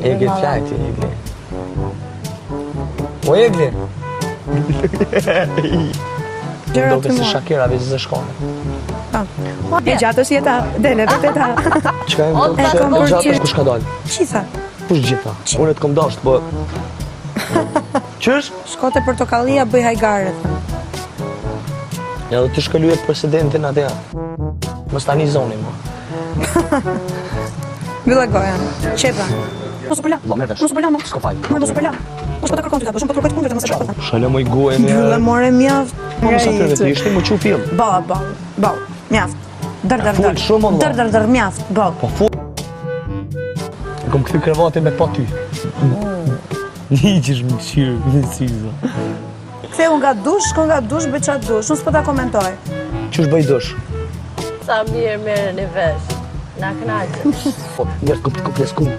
Egli fjajti, Egli. O Egli? Do ke si Shakira vizë zë shkone. E gjatë është jeta, dele, vete ta. Qka e më do të gjatë është kush ka dalë? Qisa? Kush gjitha? Unë e të kom dasht, po... Qësh? Shkote portokallia, bëj hajgarët. Ja do të shkëllujet presidentin atëja. Mës tani zoni, mo. Mbylla goja. Qepa. Mos u përla. Mos u përla, mo. S'ko faj. Mos u përla. Mos po të kërkon ty ta, po shumë po kërkoj të punë vetëm mos e shkota. Shale moj goje me... Mbylla more mjaft. Mos atyre të ishte, më qu film. Ball. Mjaft. Dër. Fut shumë, Allah. Dër, mjaft. Ball. Po fut. E kom këthy krevatin me pa ty. Ligjesh më qyrë, në ciza. Ktheu nga dush, shko nga dush, bëj qatë dush. Unë s'po ta komentoj. Qysh bëj dush? Sa mirë merreni vesh. Na kënaqet. Po, njerë, kupli,